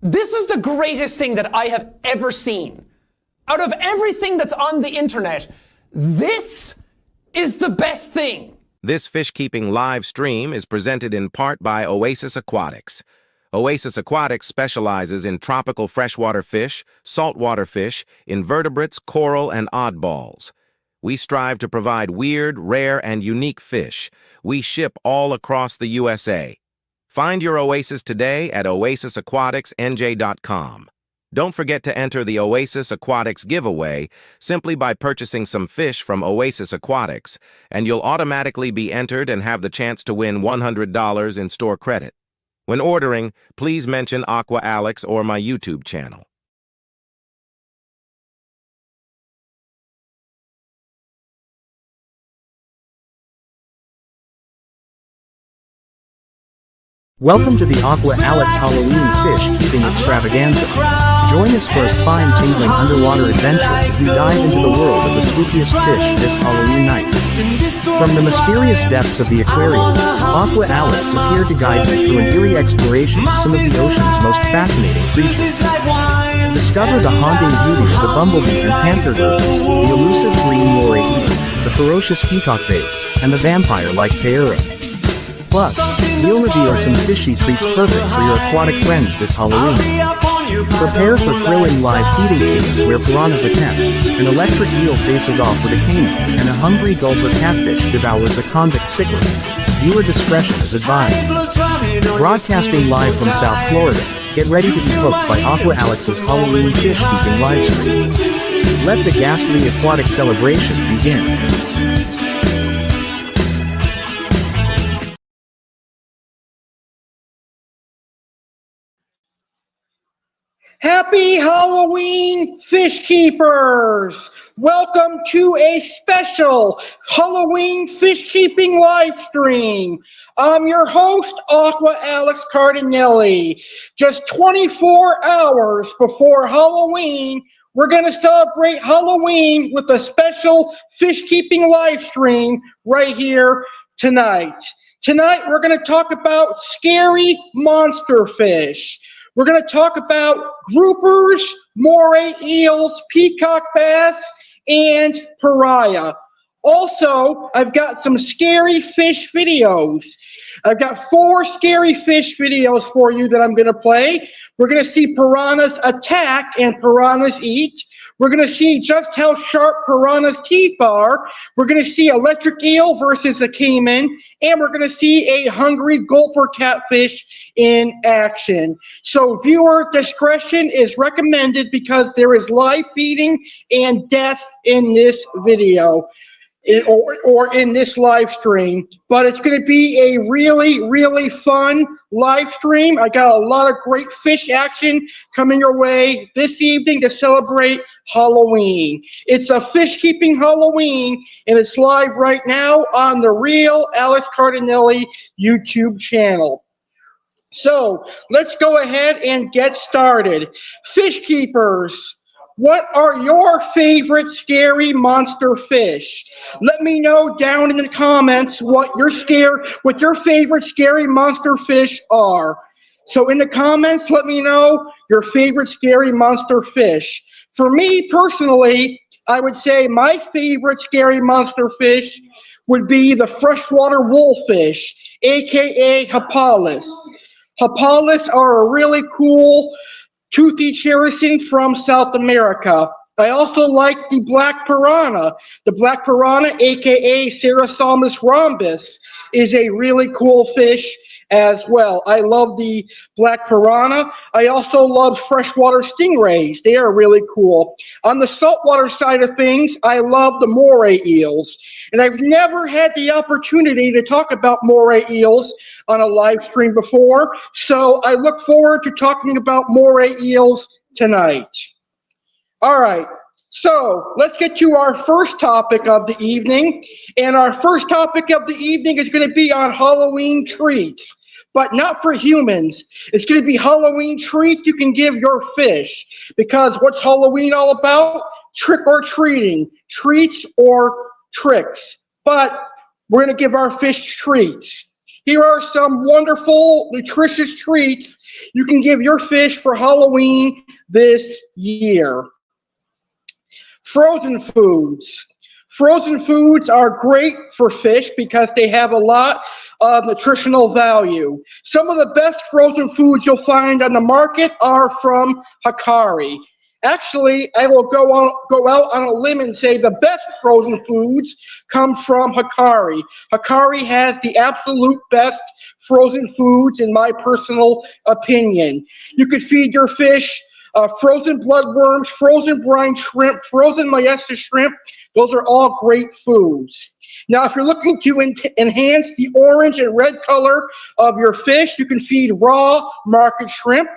This is the greatest thing that I have ever seen. Out of everything that's on the internet, this is the best thing. This fish-keeping live stream is presented in part by Oasis Aquatics. Oasis Aquatics specializes in tropical freshwater fish, saltwater fish, invertebrates, coral, and oddballs. We strive to provide weird, rare, and unique fish. We ship all across the USA. Find your Oasis today at oasisaquaticsnj.com. Don't forget to enter the Oasis Aquatics giveaway simply by purchasing some fish from Oasis Aquatics, and you'll automatically be entered and have the chance to win $100 in store credit. When ordering, please mention Aqua Alex or my YouTube channel. Welcome to the Aqua Alex Halloween Fish Keeping Extravaganza. Join us for a spine-tingling underwater adventure as we dive into the world of the spookiest fish this Halloween night. From the mysterious depths of the aquarium, Aqua Alex is here to guide you through an eerie exploration of some of the ocean's most fascinating creatures. Discover the haunting beauty of the bumblebee and panther birds, the elusive green Moray Eels, the ferocious peacock vase, and the vampire-like Tetras. Plus, we'll reveal some fishy treats perfect for your aquatic friends this Halloween. Prepare for thrilling live feeding scenes where piranhas attempt, an electric eel faces off with a caiman, and a hungry gulper catfish devours a convict cichlid. Viewer discretion is advised. Broadcasting live from South Florida, get ready to be hooked by Aqua Alex's Halloween fish keeping livestream. Let the ghastly aquatic celebration begin. Happy Halloween, fish keepers! Welcome to a special Halloween fish keeping live stream. I'm your host, Aqua Alex Cardinale. Just 24 hours before Halloween, we're going to celebrate Halloween with a special fish keeping live stream right here tonight. Tonight, we're going to talk about scary monster fish. We're going to talk about groupers, moray eels, peacock bass, and pariah. Also, I've got some scary fish videos. I've got 4 scary fish videos for you that I'm going to play. We're going to see piranhas attack and piranhas eat. We're going to see just how sharp piranhas' teeth are. We're going to see electric eel versus the caiman. And we're going to see a hungry gulper catfish in action. So viewer discretion is recommended because there is live feeding and death in this video. Or in this live stream, but it's going to be a really fun live stream. I got a lot of great fish action coming your way this evening to celebrate Halloween. It's a fish keeping Halloween, and it's live right now on the Real Alex Cardinale YouTube channel. So let's go ahead and get started. Fish keepers, what are your favorite scary monster fish? Let me know down in the comments what your favorite scary monster fish are. So in the comments, let me know your favorite scary monster fish. For me personally, I would say my favorite scary monster fish would be the freshwater wolffish, aka Hapalis. Hapalis are a really cool toothy charasin from South America. I also like the black piranha. The black piranha, aka Cerosalmus rhombus, is a really cool fish as well. I love the black piranha. I also love freshwater stingrays. They are really cool. On the saltwater side of things, I love the moray eels. And I've never had the opportunity to talk about moray eels on a live stream before, so I look forward to talking about moray eels tonight. All right, so let's get to our first topic of the evening. And our first topic of the evening is going to be on Halloween treats, but not for humans. It's going to be Halloween treats you can give your fish, because what's Halloween all about? Trick or treating, treats or tricks. But we're going to give our fish treats. Here are some wonderful, nutritious treats you can give your fish for Halloween this year. Frozen foods. Frozen foods are great for fish because they have a lot of nutritional value. Some of the best frozen foods you'll find on the market are from Hikari. Actually, I will go out on a limb and say the best frozen foods come from Hikari. Hikari has the absolute best frozen foods in my personal opinion. You could feed your fish frozen bloodworms, frozen brine shrimp, frozen Moray shrimp. Those are all great foods. Now, if you're looking to enhance the orange and red color of your fish, you can feed raw market shrimp.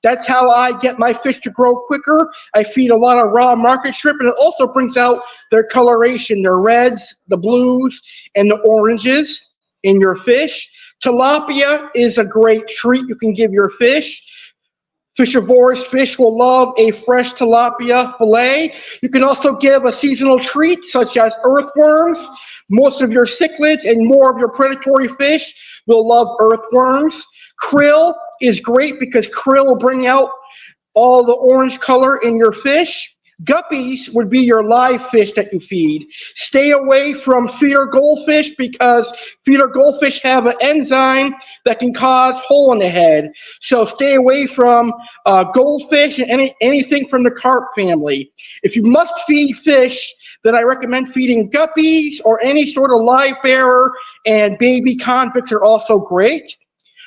That's how I get my fish to grow quicker. I feed a lot of raw market shrimp, and it also brings out their coloration, their reds, the blues, and the oranges in your fish. Tilapia is a great treat you can give your fish. Fishivorous fish will love a fresh tilapia fillet. You can also give a seasonal treat such as earthworms. Most of your cichlids and more of your predatory fish will love earthworms. Krill is great because krill will bring out all the orange color in your fish. Guppies would be your live fish that you feed. Stay away from feeder goldfish because feeder goldfish have an enzyme that can cause hole in the head. So stay away from goldfish and anything from the carp family. If you must feed fish, then I recommend feeding guppies or any sort of live bearer, and baby convicts are also great.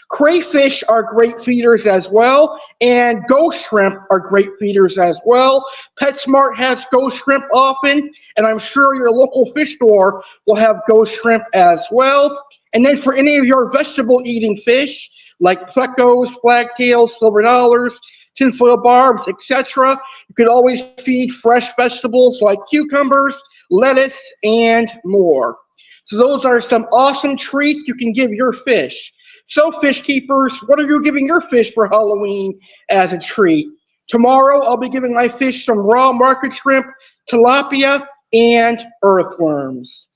Crayfish are great feeders as well, and ghost shrimp are great feeders as well. PetSmart has ghost shrimp often, and I'm sure your local fish store will have ghost shrimp as well. And then for any of your vegetable-eating fish, like plecos, flagtails, silver dollars, tinfoil barbs, etc., you could always feed fresh vegetables like cucumbers, lettuce, and more. So those are some awesome treats you can give your fish. So fish keepers, what are you giving your fish for Halloween as a treat? Tomorrow, I'll be giving my fish some raw market shrimp, tilapia, and earthworms.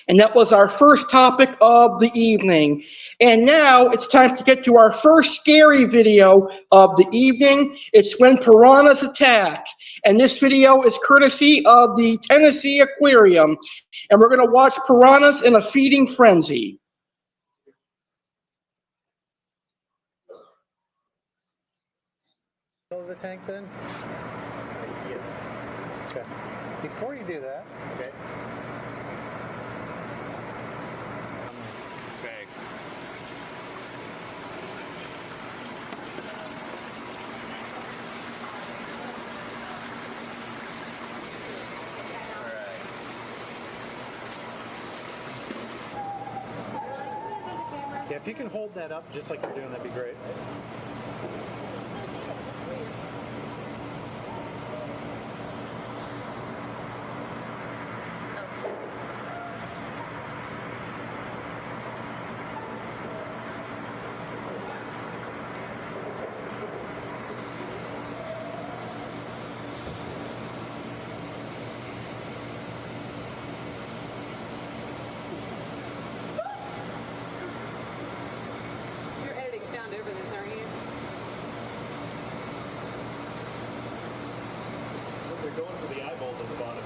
And that was our first topic of the evening. And now it's time to get to our first scary video of the evening. It's when piranhas attack. And this video is courtesy of the Tennessee Aquarium. And we're going to watch piranhas in a feeding frenzy. The tank then? Yeah. Okay. Before you do that, okay. Bag. Alright. Yeah, if you can hold that up just like you're doing, that'd be great. Going for the eyeball at the bottom.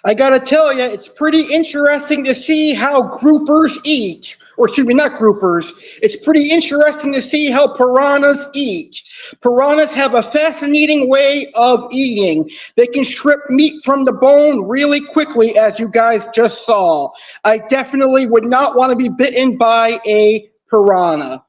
I gotta tell you, it's pretty interesting to see how groupers eat. Or excuse me, not groupers. It's pretty interesting to see how piranhas eat. Piranhas have a fascinating way of eating. They can strip meat from the bone really quickly, as you guys just saw. I definitely would not want to be bitten by a piranha.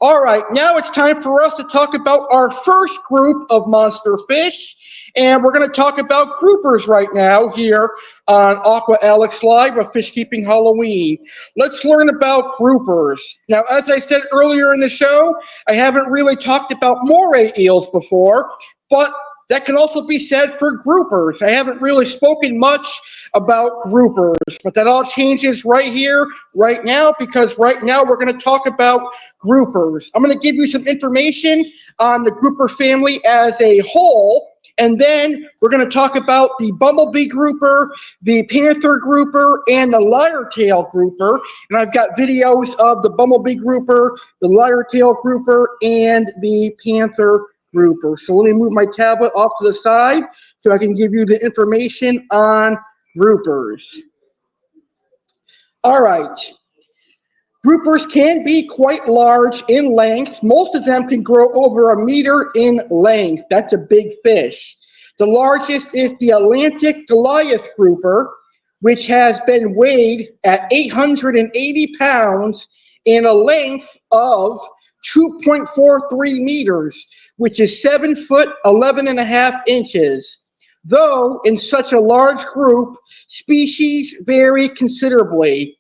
All right, now it's time for us to talk about our first group of monster fish. And we're going to talk about groupers right now here on Aqua Alex Live of Fish Keeping Halloween. Let's learn about groupers. Now, as I said earlier in the show, I haven't really talked about moray eels before, but that can also be said for groupers. I haven't really spoken much about groupers, but that all changes right here, right now, because right now we're going to talk about groupers. I'm going to give you some information on the grouper family as a whole, and then we're going to talk about the bumblebee grouper, the panther grouper, and the lyre-tail grouper. And I've got videos of the bumblebee grouper, the lyre-tail grouper, and the panther grouper. So let me move my tablet off to the side so I can give you the information on groupers. All right. Groupers can be quite large in length. Most of them can grow over a meter in length. That's a big fish. The largest is the Atlantic Goliath grouper, which has been weighed at 880 pounds in a length of 2.43 meters, which is 7 foot 11.5 inches. Though in such a large group, species vary considerably.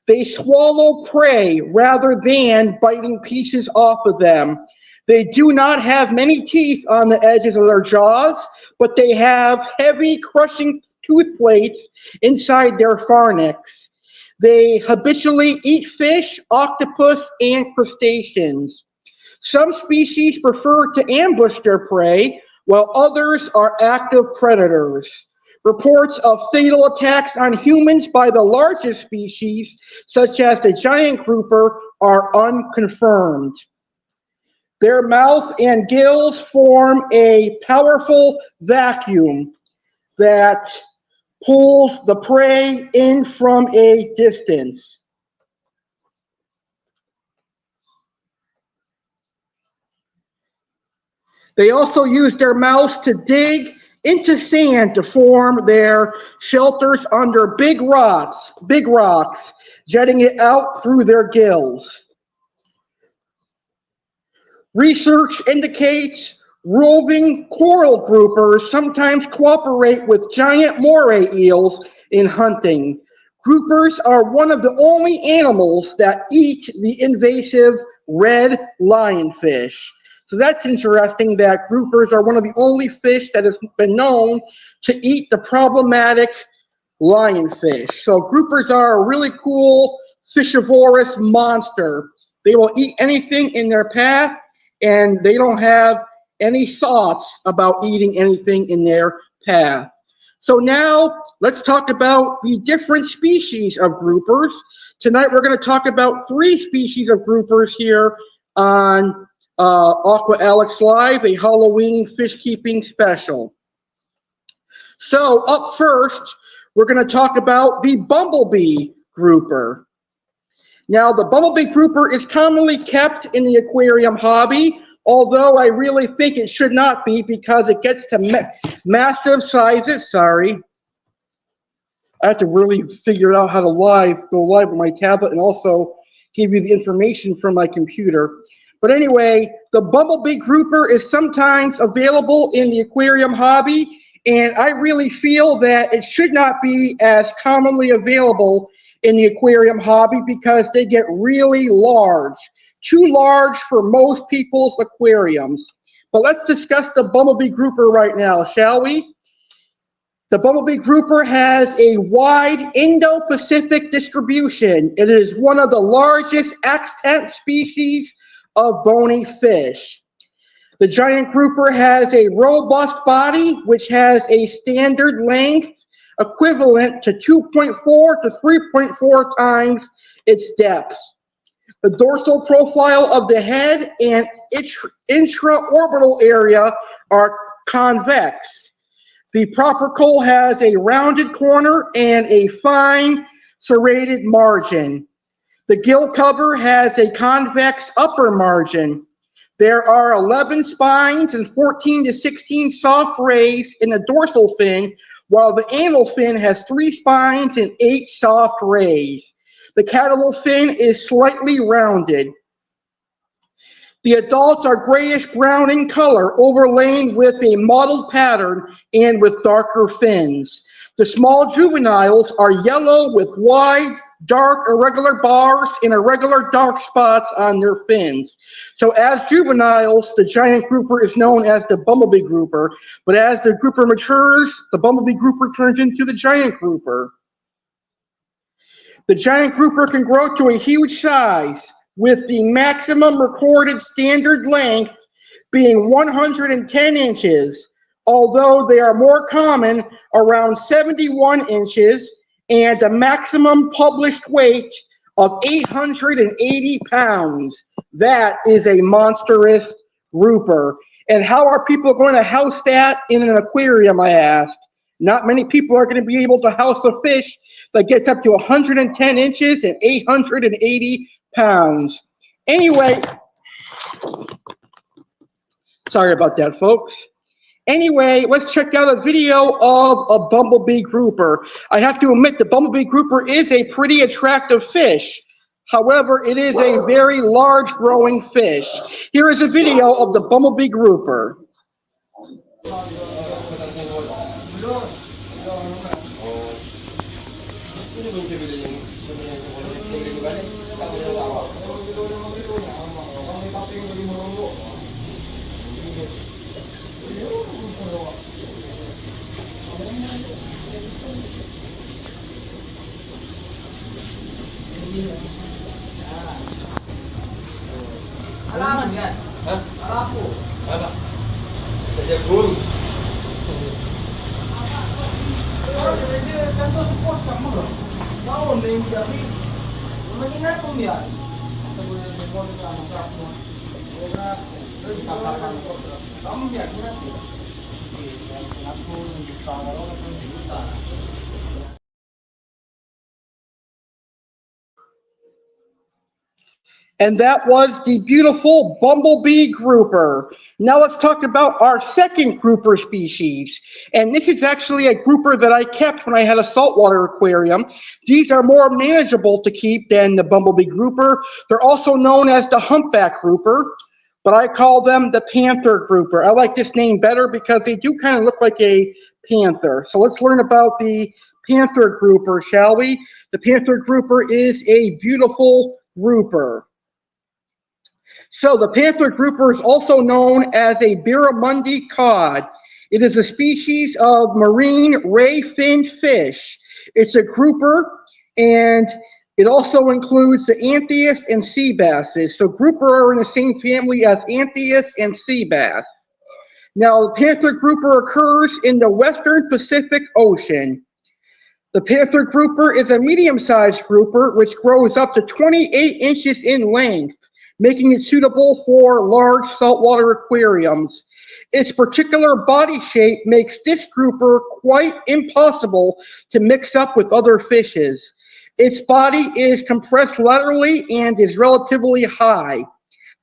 They swallow prey rather than biting pieces off of them. They do not have many teeth on the edges of their jaws, but they have heavy crushing tooth plates inside their pharynx. They habitually eat fish, octopus, and crustaceans. Some species prefer to ambush their prey, while others are active predators. Reports of fatal attacks on humans by the largest species, such as the giant grouper, are unconfirmed. Their mouth and gills form a powerful vacuum that pulls the prey in from a distance. They also use their mouths to dig into sand to form their shelters under big rocks, jetting it out through their gills. Research indicates roving coral groupers sometimes cooperate with giant moray eels in hunting. Groupers are one of the only animals that eat the invasive red lionfish. So that's interesting that groupers are one of the only fish that has been known to eat the problematic lionfish. So groupers are a really cool fishivorous monster. They will eat anything in their path, and they don't have any thoughts about eating anything in their path. So now let's talk about the different species of groupers. Tonight we're going to talk about 3 species of groupers here on Aqua Alex Live, a Halloween fish keeping special. So up first, we're going to talk about the bumblebee grouper. Now, the bumblebee grouper is commonly kept in the aquarium hobby, although I really think it should not be because it gets to massive sizes. Sorry. I have to really figure out how to go live with my tablet and also give you the information from my computer. But anyway, the bumblebee grouper is sometimes available in the aquarium hobby, and I really feel that it should not be as commonly available in the aquarium hobby because they get really large, too large for most people's aquariums. But let's discuss the bumblebee grouper right now, shall we? The bumblebee grouper has a wide Indo-Pacific distribution. It is one of the largest extant species of bony fish. The giant grouper has a robust body, which has a standard length equivalent to 2.4 to 3.4 times its depth. The dorsal profile of the head and intraorbital area are convex. The propercle has a rounded corner and a fine serrated margin. The gill cover has a convex upper margin. There are 11 spines and 14 to 16 soft rays in the dorsal fin, while the anal fin has 3 spines and 8 soft rays. The caudal fin is slightly rounded. The adults are grayish-brown in color, overlain with a mottled pattern and with darker fins. The small juveniles are yellow with wide, dark, irregular bars and irregular dark spots on their fins. So as juveniles, the giant grouper is known as the bumblebee grouper, but as the grouper matures, the bumblebee grouper turns into the giant grouper. The giant grouper can grow to a huge size, with the maximum recorded standard length being 110 inches, although they are more common around 71 inches, and a maximum published weight of 880 pounds. That is a monstrous grouper. And how are people going to house that in an aquarium, I asked? Not many people are going to be able to house a fish that gets up to 110 inches and 880 pounds. Anyway, sorry about that, folks. Anyway, let's check out a video of a bumblebee grouper. I have to admit, the bumblebee grouper is a pretty attractive fish. However, it is a very large growing fish. Here is a video of the bumblebee grouper. Alaman kan? Hah? Alapu. Apa? Saja guru. Kalau dia kantor support kamu loh. Tahun yang jadi. Mengingat dia. Kita boleh telepon ke anak semua. Karena dikatakan kamu dia kira tidak. Aku juta orang pun juta. And that was the beautiful bumblebee grouper. Now let's talk about our second grouper species. And this is actually a grouper that I kept when I had a saltwater aquarium. These are more manageable to keep than the bumblebee grouper. They're also known as the humpback grouper, but I call them the panther grouper. I like this name better because they do kind of look like a panther. So let's learn about the panther grouper, shall we? The panther grouper is a beautiful grouper. So the panther grouper is also known as a barramundi cod. It is a species of marine ray-finned fish. It's a grouper, and it also includes the anthias and sea basses. So grouper are in the same family as anthias and sea bass. Now the panther grouper occurs in the western Pacific Ocean. The panther grouper is a medium-sized grouper which grows up to 28 inches in length, making it suitable for large saltwater aquariums. Its particular body shape makes this grouper quite impossible to mix up with other fishes. Its body is compressed laterally and is relatively high.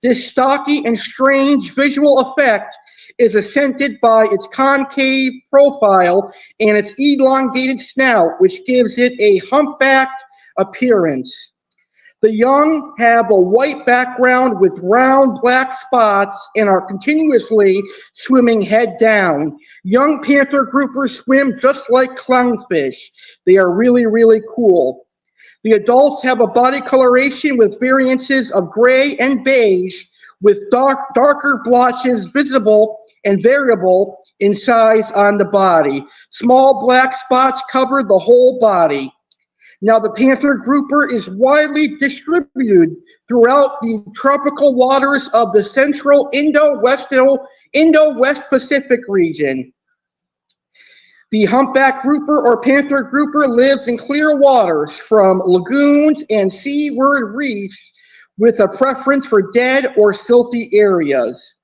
This stocky and strange visual effect is accented by its concave profile and its elongated snout, which gives it a humpbacked appearance. The young have a white background with round black spots and are continuously swimming head down. Young panther groupers swim just like clownfish. They are really, really cool. The adults have a body coloration with variances of gray and beige, with darker blotches visible and variable in size on the body. Small black spots cover the whole body. Now, the panther grouper is widely distributed throughout the tropical waters of the central Indo-West Pacific region. The humpback grouper or panther grouper lives in clear waters from lagoons and seaward reefs with a preference for dead or silty areas.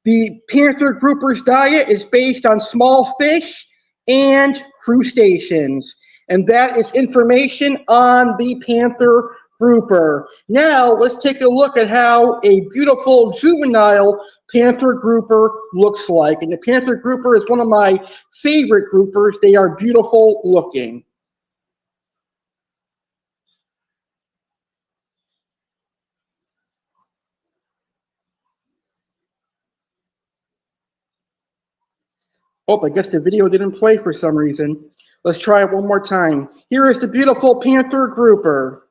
The panther grouper's diet is based on small fish and crustaceans. And that is information on the panther grouper. Now, let's take a look at how a beautiful juvenile panther grouper looks like. And the panther grouper is one of my favorite groupers. They are beautiful looking. Oh, I guess the video didn't play for some reason. Let's try it one more time. Here is the beautiful panther grouper.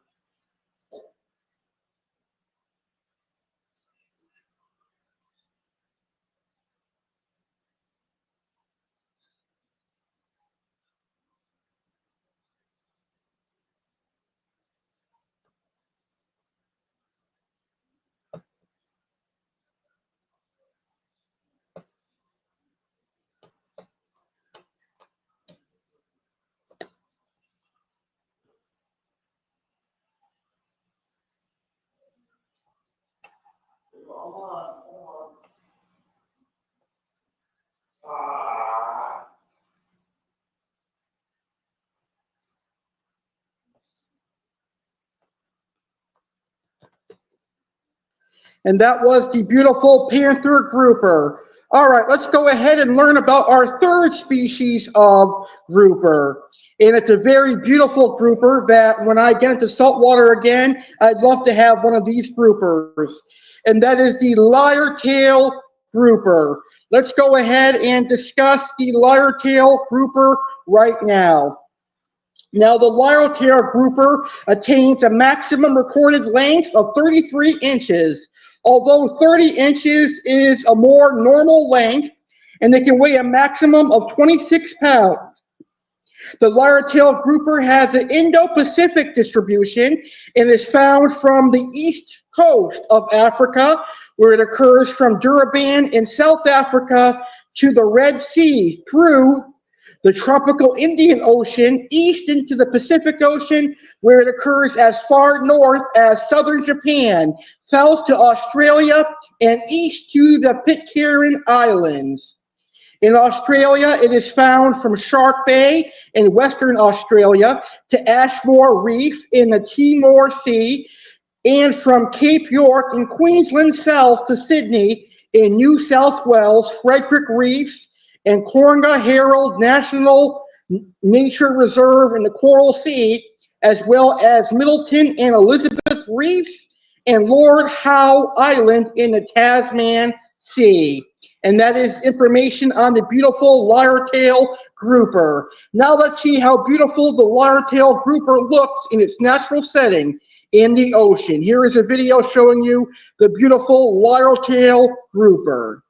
And that was the beautiful panther grouper. All right, let's go ahead and learn about our third species of grouper. And it's a very beautiful grouper that when I get into saltwater again, I'd love to have one of these groupers. And that is the lyre-tail grouper. Let's go ahead and discuss the lyre-tail grouper right now. Now, the lyre-tail grouper attains a maximum recorded length of 33 inches. Although 30 inches is a more normal length, and they can weigh a maximum of 26 pounds. The lyre-tail grouper has an Indo-Pacific distribution and is found from the east coast of Africa, where it occurs from Durban in South Africa to the Red Sea through the tropical Indian Ocean, east into the Pacific Ocean, where it occurs as far north as southern Japan, south to Australia, and east to the Pitcairn Islands. In Australia, it is found from Shark Bay in Western Australia to Ashmore Reef in the Timor Sea, and from Cape York in Queensland south to Sydney in New South Wales, Frederick Reefs, and Coronga Herald National Nature Reserve in the Coral Sea, as well as Middleton and Elizabeth Reefs and Lord Howe Island in the Tasman Sea. And that is information on the beautiful lyre-tail grouper. Now let's see how beautiful the lyre-tail grouper looks in its natural setting in the ocean. Here is a video showing you the beautiful lyre-tail grouper.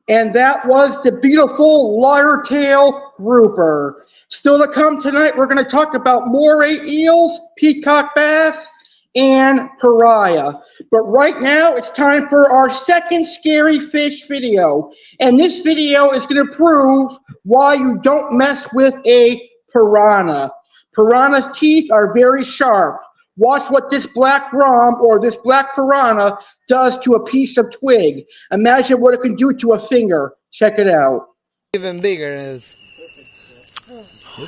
And that was the beautiful lyre-tail grouper. Still to come tonight, we're going to talk about moray eels, peacock bass, and pariah. But right now, it's time for our second scary fish video. And this video is going to prove why you don't mess with a piranha. Piranha's teeth are very sharp. Watch what this black rom or this black piranha does to a piece of twig. Imagine what it can do to a finger. Check it out. Even bigger is.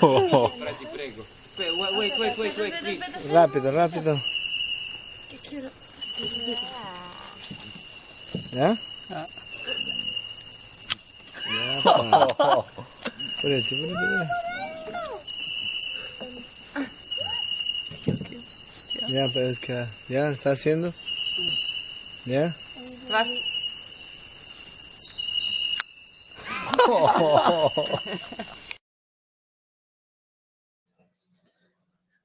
Oh. Wait. Rápido. ¿Ya? Ya, pero es que ya está haciendo. Ya.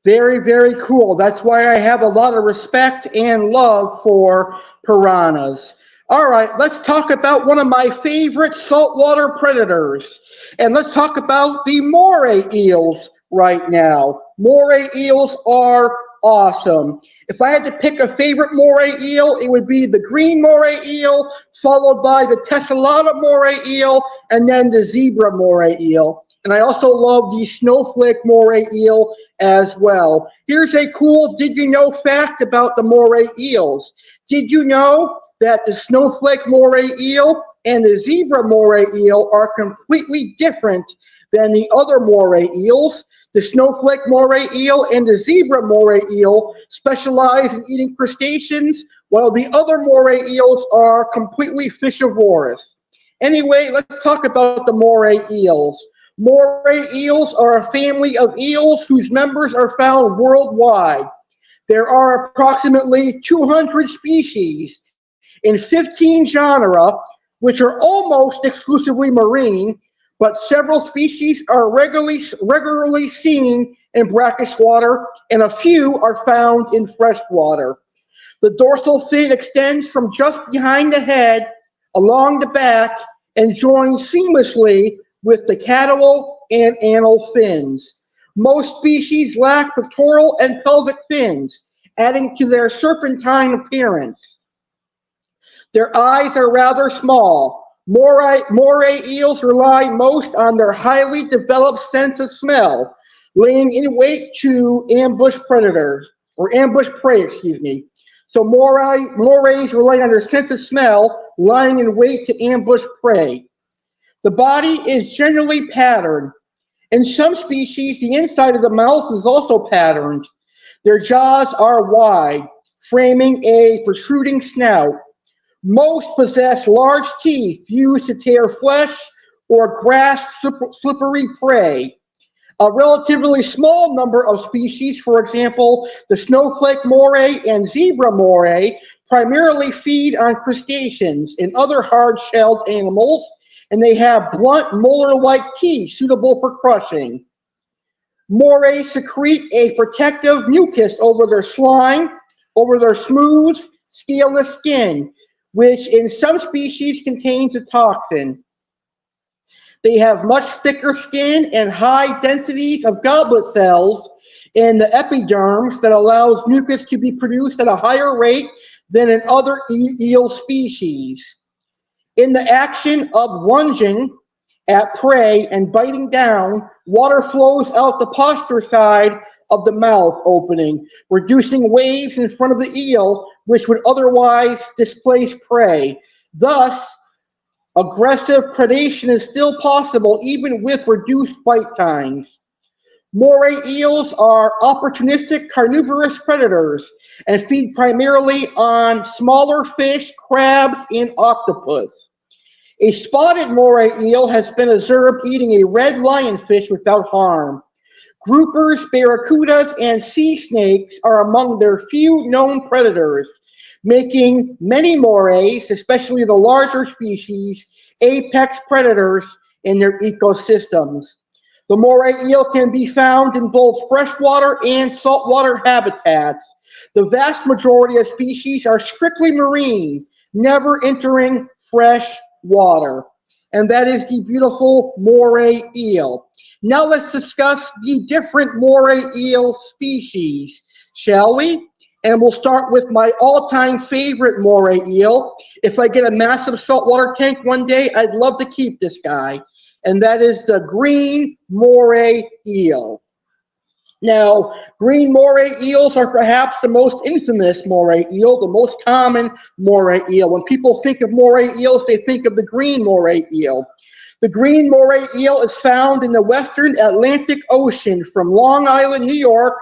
Very, very cool. That's why I have a lot of respect and love for piranhas. All right, let's talk about one of my favorite saltwater predators. And let's talk about the moray eels right now. Moray eels are awesome. If I had to pick a favorite moray eel, it would be the green moray eel, followed by the tessellata moray eel, and then the zebra moray eel. And I also love the snowflake moray eel as well. Here's a cool did you know fact about the moray eels. Did you know that the snowflake moray eel and the zebra moray eel are completely different than the other moray eels? The snowflake moray eel and the zebra moray eel specialize in eating crustaceans, while the other moray eels are completely fishivorous. Anyway, let's talk about the moray eels. Moray eels are a family of eels whose members are found worldwide. There are approximately 200 species in 15 genera, which are almost exclusively marine, but several species are regularly seen in brackish water, and a few are found in fresh water. The dorsal fin extends from just behind the head, along the back, and joins seamlessly with the caudal and anal fins. Most species lack pectoral and pelvic fins, adding to their serpentine appearance. Their eyes are rather small. Moray eels rely most on their highly developed sense of smell, laying in wait to ambush predators, or ambush prey, excuse me. So morays rely on their sense of smell, lying in wait to ambush prey. The body is generally patterned. In some species, the inside of the mouth is also patterned. Their jaws are wide, framing a protruding snout. Most possess large teeth used to tear flesh or grasp slippery prey. A relatively small number of species, for example, the snowflake moray and zebra moray, primarily feed on crustaceans and other hard-shelled animals, and they have blunt molar-like teeth suitable for crushing. Morays secrete a protective mucus over their slime, over their smooth, scaleless skin, which in some species contains a toxin. They have much thicker skin and high densities of goblet cells in the epidermis that allows mucus to be produced at a higher rate than in other eel species. In the action of lunging at prey and biting down, water flows out the posterior side of the mouth opening, reducing waves in front of the eel, which would otherwise displace prey. Thus, aggressive predation is still possible even with reduced bite times. Moray eels are opportunistic carnivorous predators and feed primarily on smaller fish, crabs, and octopus. A spotted moray eel has been observed eating a red lionfish without harm. Groupers, barracudas, and sea snakes are among their few known predators, making many morays, especially the larger species, apex predators in their ecosystems. The moray eel can be found in both freshwater and saltwater habitats. The vast majority of species are strictly marine, never entering fresh water. And that is the beautiful moray eel. Now let's discuss the different moray eel species, shall we? And we'll start with my all-time favorite moray eel. If I get a massive saltwater tank one day, I'd love to keep this guy. And that is the green moray eel. Now, green moray eels are perhaps the most infamous moray eel, the most common moray eel. When people think of moray eels, they think of the green moray eel. The green moray eel is found in the western Atlantic Ocean from Long Island, New York,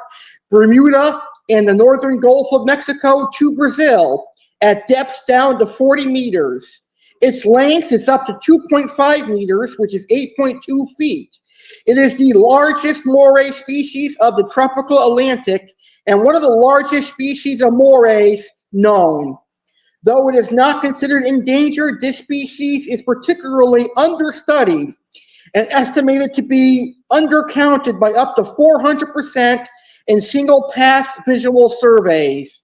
Bermuda, and the northern Gulf of Mexico to Brazil at depths down to 40 meters. Its length is up to 2.5 meters, which is 8.2 feet. It is the largest moray species of the tropical Atlantic and one of the largest species of morays known. Though it is not considered endangered, this species is particularly understudied and estimated to be undercounted by up to 400% in single pass visual surveys.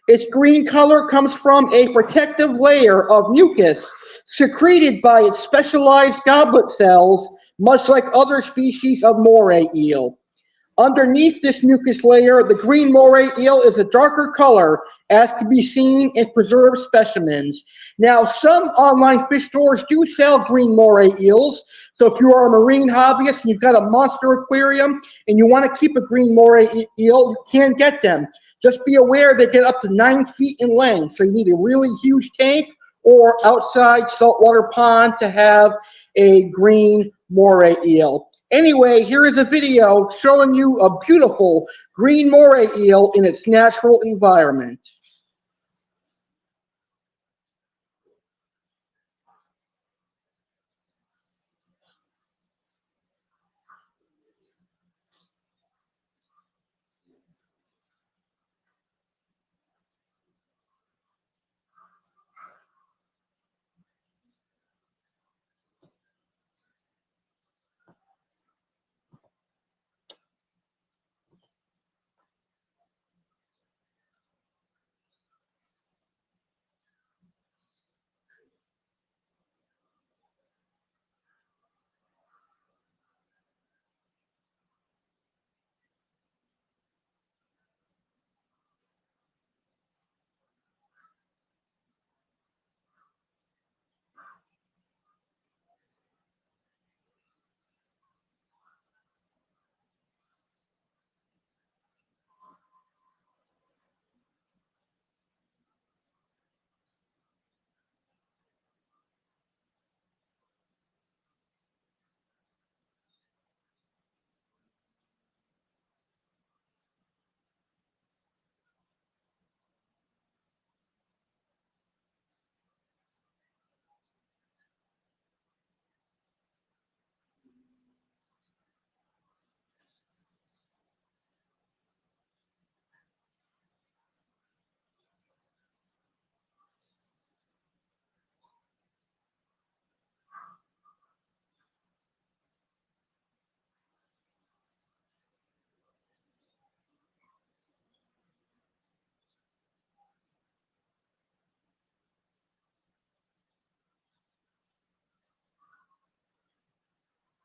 Its green color comes from a protective layer of mucus secreted by its specialized goblet cells, much like other species of moray eel. Underneath this mucus layer, the green moray eel is a darker color, as can be seen in preserved specimens. Now, some online fish stores do sell green moray eels, so if you are a marine hobbyist and you've got a monster aquarium and you want to keep a green moray eel, you can get them. Just be aware they get up to 9 feet in length, so you need a really huge tank or outside saltwater pond to have a green moray eel. Anyway, here is a video showing you a beautiful green moray eel in its natural environment.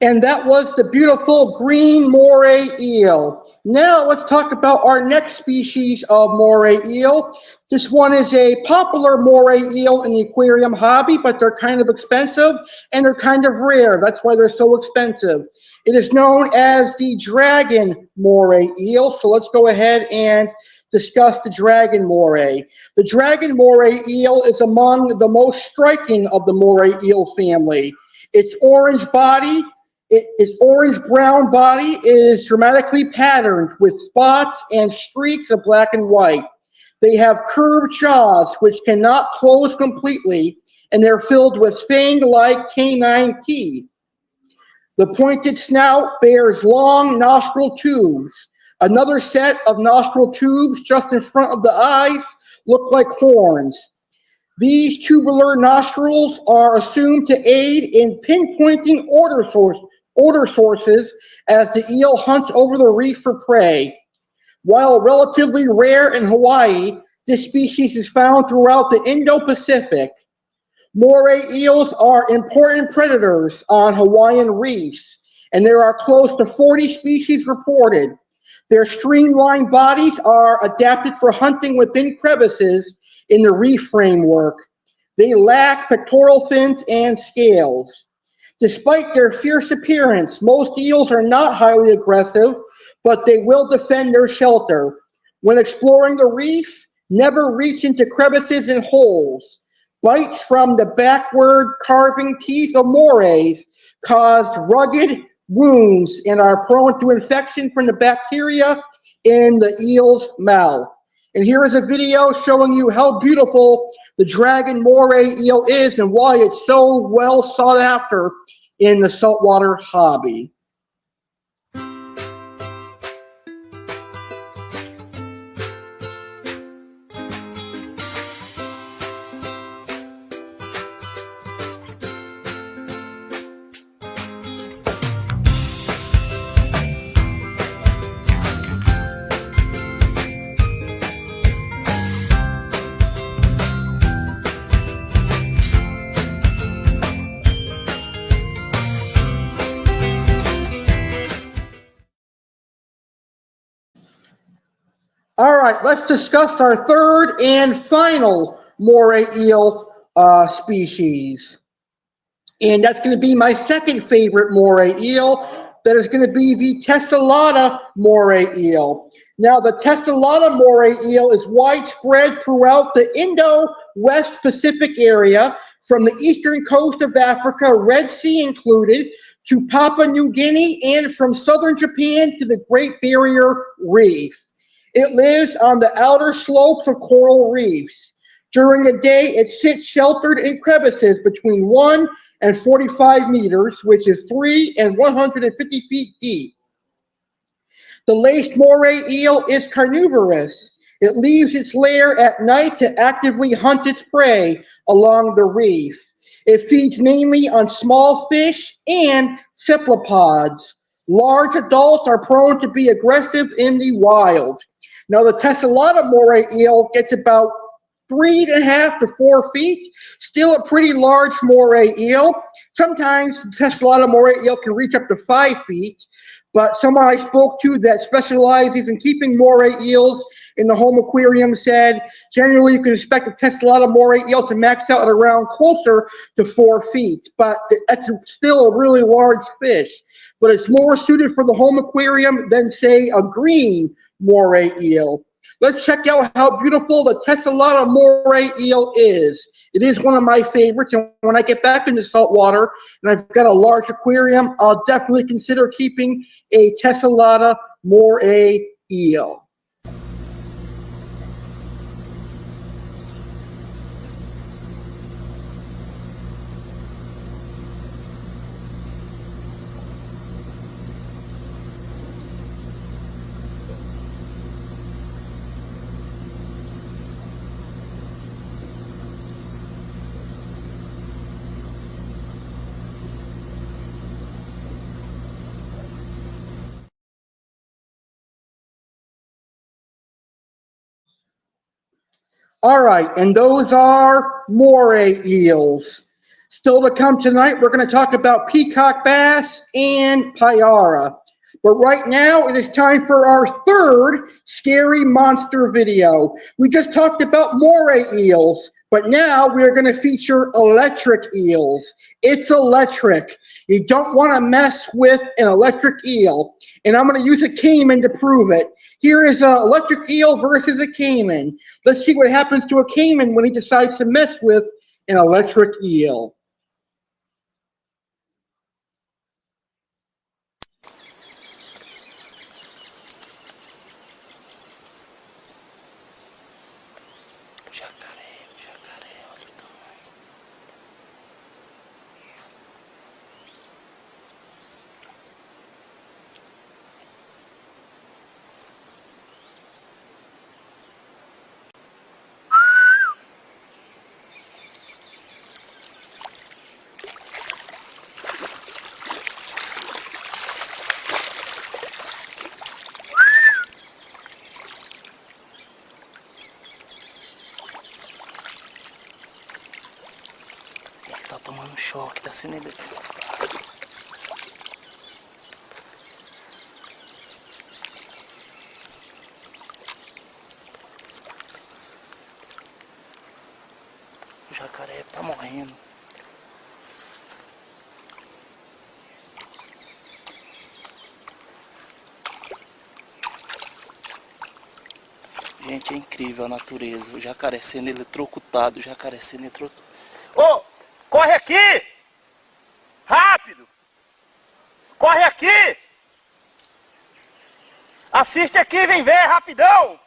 And that was the beautiful green moray eel. Now let's talk about our next species of moray eel. This one is a popular moray eel in the aquarium hobby, but they're kind of expensive and they're kind of rare. That's why they're so expensive. It is known as the dragon moray eel. So let's go ahead and discuss the dragon moray. The dragon moray eel is among the most striking of the moray eel family. Its orange body, its orange-brown body is dramatically patterned with spots and streaks of black and white. They have curved jaws, which cannot close completely, and they're filled with fang-like canine teeth. The pointed snout bears long nostril tubes. Another set of nostril tubes just in front of the eyes look like horns. These tubular nostrils are assumed to aid in pinpointing odor sources as the eel hunts over the reef for prey. While relatively rare in Hawaii, this species is found throughout the Indo-Pacific. Moray eels are important predators on Hawaiian reefs, and there are close to 40 species reported. Their streamlined bodies are adapted for hunting within crevices in the reef framework. They lack pectoral fins and scales. Despite their fierce appearance, most eels are not highly aggressive, but they will defend their shelter. When exploring the reef, never reach into crevices and holes. Bites from the backward carving teeth of morays cause rugged wounds and are prone to infection from the bacteria in the eel's mouth. And here is a video showing you how beautiful the dragon moray eel is and why it's so well sought after in the saltwater hobby. All right, let's discuss our third and final moray eel species. And that's going to be my second favorite moray eel. That is going to be the tessellata moray eel. Now, the tessellata moray eel is widespread throughout the Indo-West Pacific area, from the eastern coast of Africa, Red Sea included, to Papua New Guinea, and from southern Japan to the Great Barrier Reef. It lives on the outer slopes of coral reefs. During the day, it sits sheltered in crevices between 1 and 45 meters, which is 3 and 150 feet deep. The laced moray eel is carnivorous. It leaves its lair at night to actively hunt its prey along the reef. It feeds mainly on small fish and cephalopods. Large adults are prone to be aggressive in the wild. Now, the tessellata moray eel gets about 3.5 to 4 feet, still a pretty large moray eel. Sometimes the tessellata moray eel can reach up to 5 feet, but someone I spoke to that specializes in keeping moray eels in the home aquarium said generally you can expect a tessellata moray eel to max out at around closer to 4 feet, but that's still a really large fish. But it's more suited for the home aquarium than, say, a green moray eel. Let's check out how beautiful the tessellata moray eel is. It is one of my favorites, and when I get back into saltwater and I've got a large aquarium, I'll definitely consider keeping a tessellata moray eel. All right, and those are moray eels. Still to come tonight, we're going to talk about peacock bass and payara. But right now, it is time for our third scary monster video. We just talked about moray eels, but now we are going to feature electric eels. It's electric. You don't want to mess with an electric eel. And I'm going to use a caiman to prove it. Here is an electric eel versus a caiman. Let's see what happens to a caiman when he decides to mess with an electric eel. Tá tomando choque, tá sendo ele. O jacaré tá morrendo. Gente, é incrível a natureza. O jacaré sendo eletrocutado, o jacaré sendo eletrocutado. Ô! Corre aqui! Rápido! Corre aqui! Assiste aqui, vem ver, rapidão!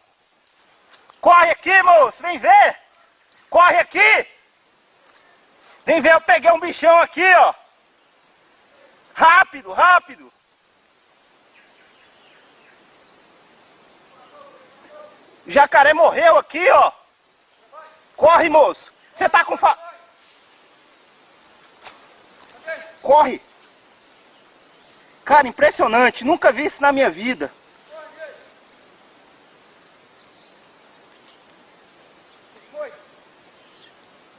Corre aqui, moço, vem ver! Corre aqui! Vem ver, eu peguei um bichão aqui, ó. Rápido, rápido! O jacaré morreu aqui, ó. Corre, moço. Você tá com Corre. Cara, impressionante. Nunca vi isso na minha vida.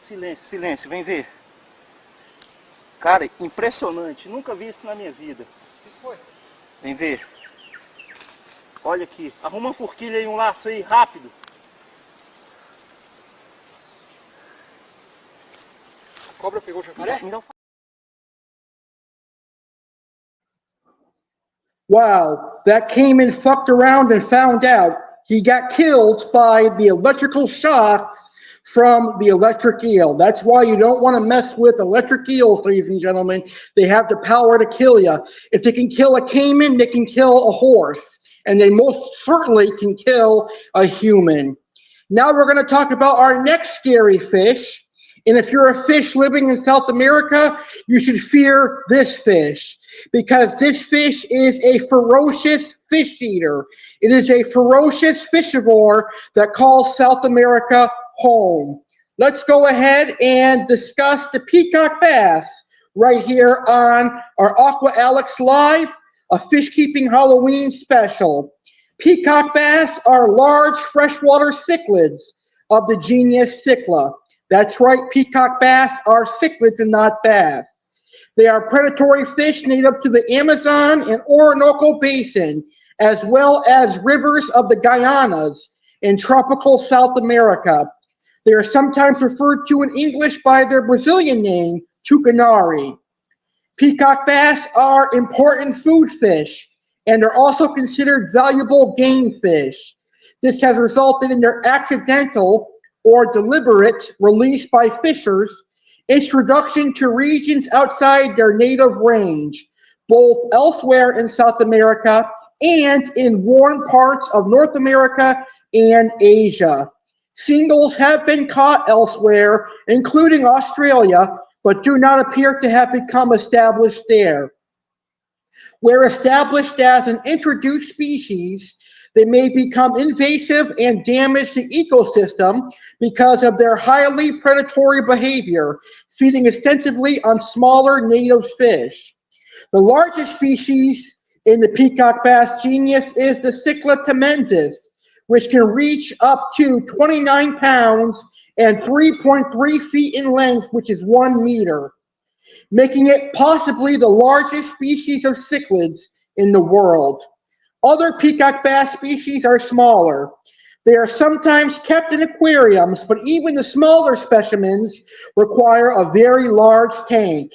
Silêncio, silêncio. Vem ver. Cara, impressionante. Nunca vi isso na minha vida. Vem ver. Olha aqui. Arruma uma forquilha e um laço aí, rápido. A cobra pegou o jacaré? Me dá um... Wow, that came and fucked around and found out he got killed by the electrical shocks from the electric eel. That's why you don't want to mess with electric eels, ladies and gentlemen. They have the power to kill you. If they can kill a caiman, they can kill a horse. And they most certainly can kill a human. Now we're going to talk about our next scary fish. And if you're a fish living in South America, you should fear this fish, because this fish is a ferocious fish eater. It is a ferocious fishivore that calls South America home. Let's go ahead and discuss the peacock bass right here on our Aqua Alex Live, a fish keeping Halloween special. Peacock bass are large freshwater cichlids of the genus Cichla. That's right, peacock bass are cichlids and not bass. They are predatory fish native to the Amazon and Orinoco Basin, as well as rivers of the Guyanas in tropical South America. They are sometimes referred to in English by their Brazilian name, tucanari. Peacock bass are important food fish and are also considered valuable game fish. This has resulted in their accidental or deliberate release by fishers, introduction to regions outside their native range, both elsewhere in South America and in warm parts of North America and Asia. Singles have been caught elsewhere, including Australia, but do not appear to have become established there. Where established as an introduced species, they may become invasive and damage the ecosystem because of their highly predatory behavior, feeding extensively on smaller native fish. The largest species in the peacock bass genus is the Cichla temensis, which can reach up to 29 pounds and 3.3 feet in length, which is 1 meter, making it possibly the largest species of cichlids in the world. Other peacock bass species are smaller. They are sometimes kept in aquariums, but even the smaller specimens require a very large tank.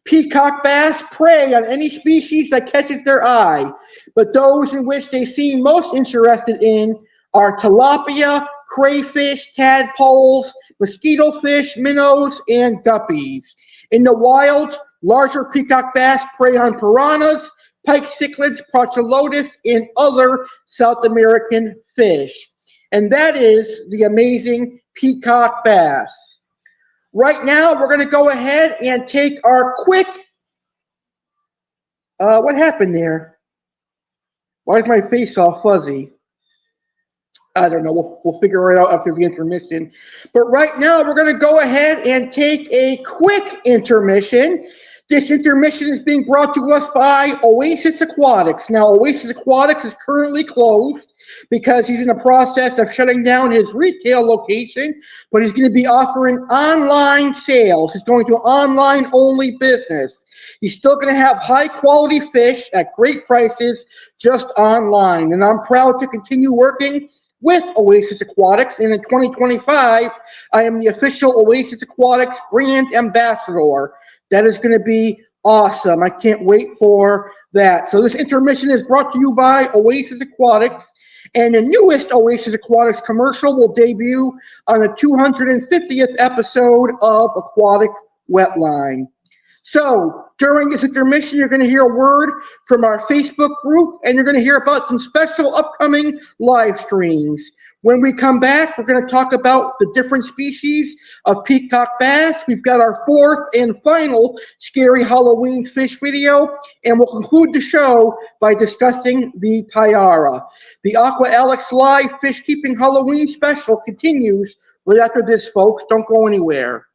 Peacock bass prey on any species that catches their eye, but those in which they seem most interested in are tilapia, crayfish, tadpoles, mosquito fish, minnows, and guppies. In the wild, larger peacock bass prey on piranhas, pike cichlids, procholotus, and other South American fish. And that is the amazing peacock bass. Right now, we're going to go ahead and take our quick... what happened there? Why is my face all fuzzy? I don't know. We'll figure it out after the intermission. But right now, we're going to go ahead and take a quick intermission. This intermission is being brought to us by Oasis Aquatics. Now, Oasis Aquatics is currently closed because he's in the process of shutting down his retail location, but he's going to be offering online sales. He's going to online-only business. He's still going to have high-quality fish at great prices just online, and I'm proud to continue working with Oasis Aquatics, and in 2025, I am the official Oasis Aquatics brand ambassador. That is going to be awesome. I can't wait for that. So this intermission is brought to you by Oasis Aquatics, and the newest Oasis Aquatics commercial will debut on the 250th episode of Aquatic Wetline. So during this intermission, you're going to hear a word from our Facebook group, and you're going to hear about some special upcoming live streams. When we come back, we're going to talk about the different species of peacock bass. We've got our fourth and final scary Halloween fish video, and we'll conclude the show by discussing the Tiara. The Aqua Alex Live Fish Keeping Halloween special continues right after this, folks. Don't go anywhere.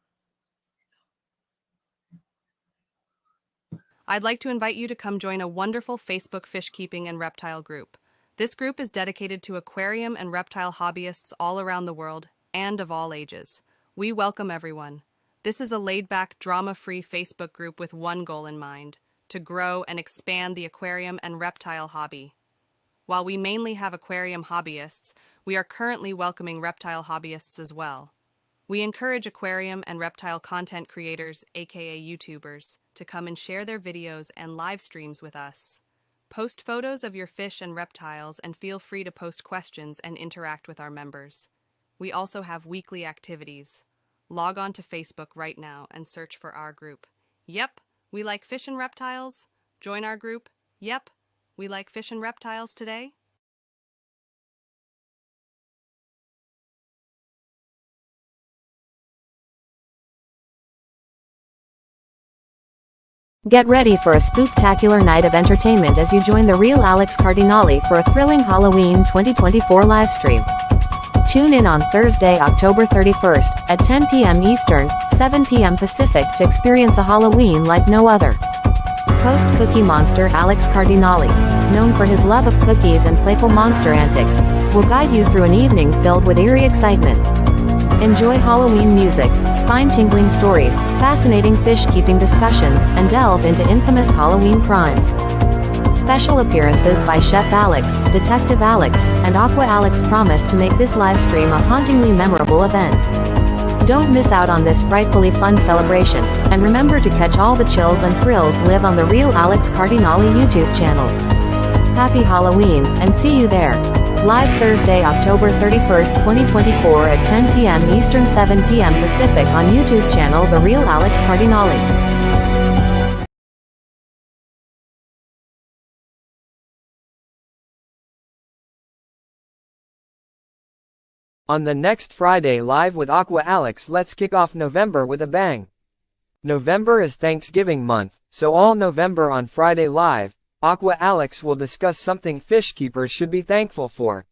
I'd like to invite you to come join a wonderful Facebook fish keeping and reptile group. This group is dedicated to aquarium and reptile hobbyists all around the world and of all ages. We welcome everyone. This is a laid-back, drama-free Facebook group with one goal in mind: to grow and expand the aquarium and reptile hobby. While we mainly have aquarium hobbyists, we are currently welcoming reptile hobbyists as well. We encourage aquarium and reptile content creators, aka YouTubers, to come and share their videos and live streams with us. Post photos of your fish and reptiles and feel free to post questions and interact with our members. We also have weekly activities. Log on to Facebook right now and search for our group. Yep, we like fish and reptiles. Join our group. Yep, we like fish and reptiles today. Get ready for a spooktacular night of entertainment as you join the real Alex Cardinale for a thrilling Halloween 2024 livestream. Tune in on Thursday, October 31st, at 10 p.m. Eastern, 7 p.m. Pacific to experience a Halloween like no other. Host Cookie Monster Alex Cardinale, known for his love of cookies and playful monster antics, will guide you through an evening filled with eerie excitement. Enjoy Halloween music, spine-tingling stories, fascinating fish-keeping discussions, and delve into infamous Halloween crimes. Special appearances by Chef Alex, Detective Alex, and Aqua Alex promise to make this live stream a hauntingly memorable event. Don't miss out on this frightfully fun celebration, and remember to catch all the chills and thrills live on the Real Alex Cardinale YouTube channel. Happy Halloween, and see you there. Live Thursday, October 31st, 2024 at 10 p.m. Eastern, 7 p.m. Pacific on YouTube channel The Real Alex Cardinale. On the next Friday live with Aqua Alex, let's kick off November with a bang. November is Thanksgiving month, so all November on Friday live, Aqua Alex will discuss something fish keepers should be thankful for.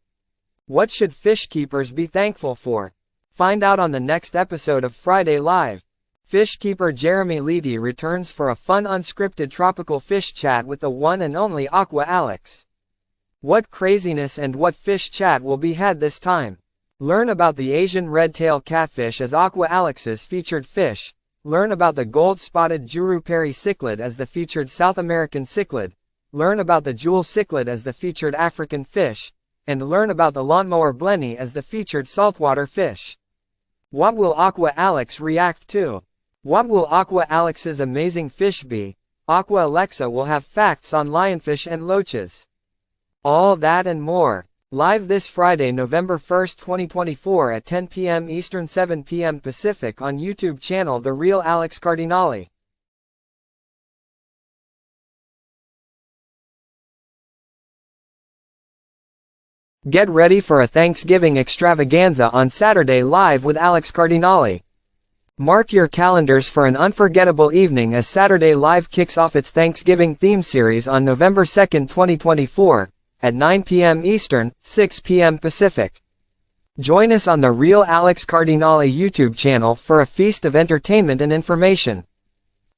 What should fish keepers be thankful for? Find out on the next episode of Friday Live. Fish keeper Jeremy Leedy returns for a fun unscripted tropical fish chat with the one and only Aqua Alex. What craziness and what fish chat will be had this time? Learn about the Asian red-tail catfish as Aqua Alex's featured fish. Learn about the gold-spotted Juruperi cichlid as the featured South American cichlid. Learn about the jewel cichlid as the featured African fish, and learn about the lawnmower blenny as the featured saltwater fish. What will Aqua Alex react to? What will Aqua Alex's amazing fish be? Aqua Alexa will have facts on lionfish and loaches. All that and more. Live this Friday, November 1st, 2024 at 10 p.m. Eastern, 7 p.m. Pacific on YouTube channel The Real Alex Cardinale. Get ready for a Thanksgiving extravaganza on Saturday live with Alex Cardinale. Mark your calendars for an unforgettable evening as Saturday Live kicks off its Thanksgiving theme series on November 2nd, 2024, at 9 p.m. Eastern, 6 p.m. Pacific. Join us on the Real Alex Cardinale YouTube channel for a feast of entertainment and information.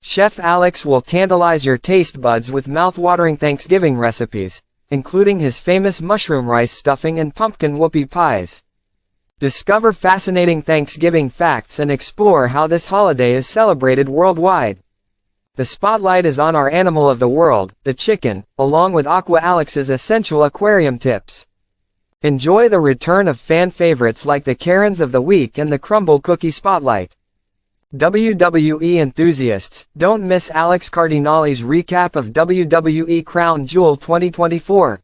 Chef Alex will tantalize your taste buds with mouth-watering Thanksgiving recipes, including his famous mushroom rice stuffing and pumpkin whoopie pies. Discover fascinating Thanksgiving facts and explore how this holiday is celebrated worldwide. The spotlight is on our animal of the world, the chicken, along with Aqua Alex's essential aquarium tips. Enjoy the return of fan favorites like the Karens of the Week and the Crumble Cookie Spotlight. WWE enthusiasts, don't miss Alex Cardinale's recap of WWE Crown Jewel 2024.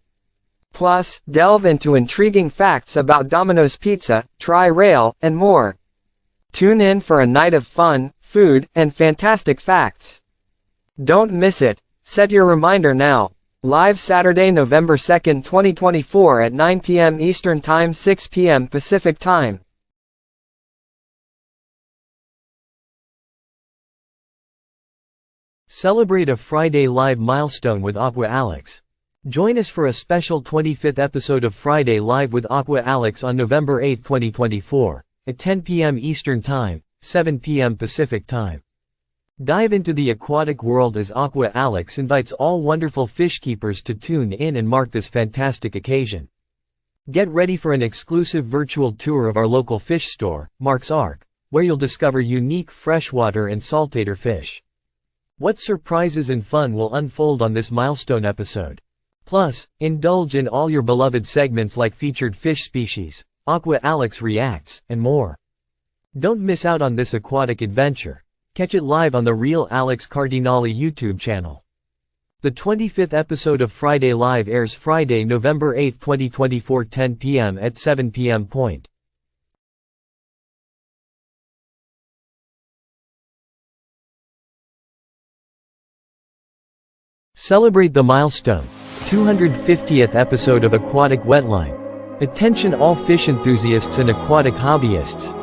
Plus, delve into intriguing facts about Domino's Pizza, Tri-Rail, and more. Tune in for a night of fun, food, and fantastic facts. Don't miss it. Set your reminder now. Live Saturday, November 2nd, 2024 at 9 p.m. Eastern Time, 6 p.m. Pacific Time. Celebrate a Friday Live milestone with Aqua Alex. Join us for a special 25th episode of Friday Live with Aqua Alex on November 8, 2024, at 10 p.m. Eastern Time, 7 p.m. Pacific Time. Dive into the aquatic world as Aqua Alex invites all wonderful fish keepers to tune in and mark this fantastic occasion. Get ready for an exclusive virtual tour of our local fish store, Mark's Ark, where you'll discover unique freshwater and saltwater fish. What surprises and fun will unfold on this milestone episode? Plus, indulge in all your beloved segments like featured fish species, Aqua Alex Reacts, and more. Don't miss out on this aquatic adventure. Catch it live on the Real Alex CARDINALE YouTube channel. The 25th episode of Friday Live airs Friday, November 8, 2024, 10 p.m. at 7 p.m. point. Celebrate the milestone, 250th episode of Aquatic Wetline. Attention all fish enthusiasts and aquatic hobbyists.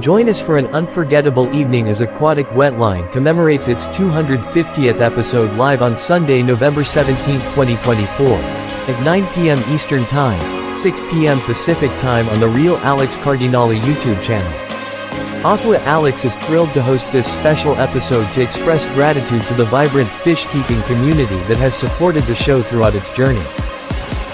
Join us for an unforgettable evening as Aquatic Wetline commemorates its 250th episode live on Sunday, November 17, 2024, at 9 p.m. Eastern Time, 6 p.m. Pacific Time on the Real Alex CARDINALE YouTube channel. Aqua Alex is thrilled to host this special episode to express gratitude to the vibrant fish-keeping community that has supported the show throughout its journey.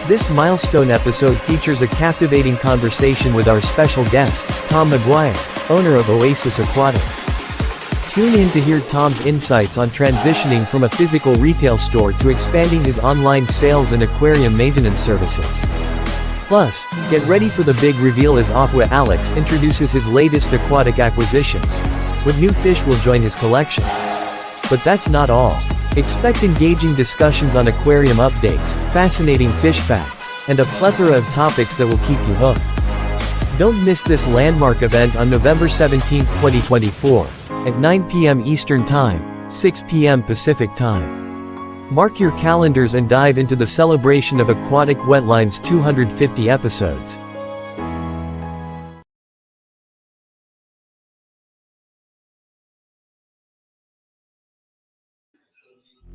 This milestone episode features a captivating conversation with our special guest, Tom McGuire, owner of Oasis Aquatics. Tune in to hear Tom's insights on transitioning from a physical retail store to expanding his online sales and aquarium maintenance services. Plus, get ready for the big reveal as Aqua Alex introduces his latest aquatic acquisitions. What new fish will join his collection? But that's not all. Expect engaging discussions on aquarium updates, fascinating fish facts, and a plethora of topics that will keep you hooked. Don't miss this landmark event on November 17, 2024, at 9 p.m. Eastern Time, 6 p.m. Pacific Time. Mark your calendars and dive into the celebration of Aquatic Wetline's 250 episodes.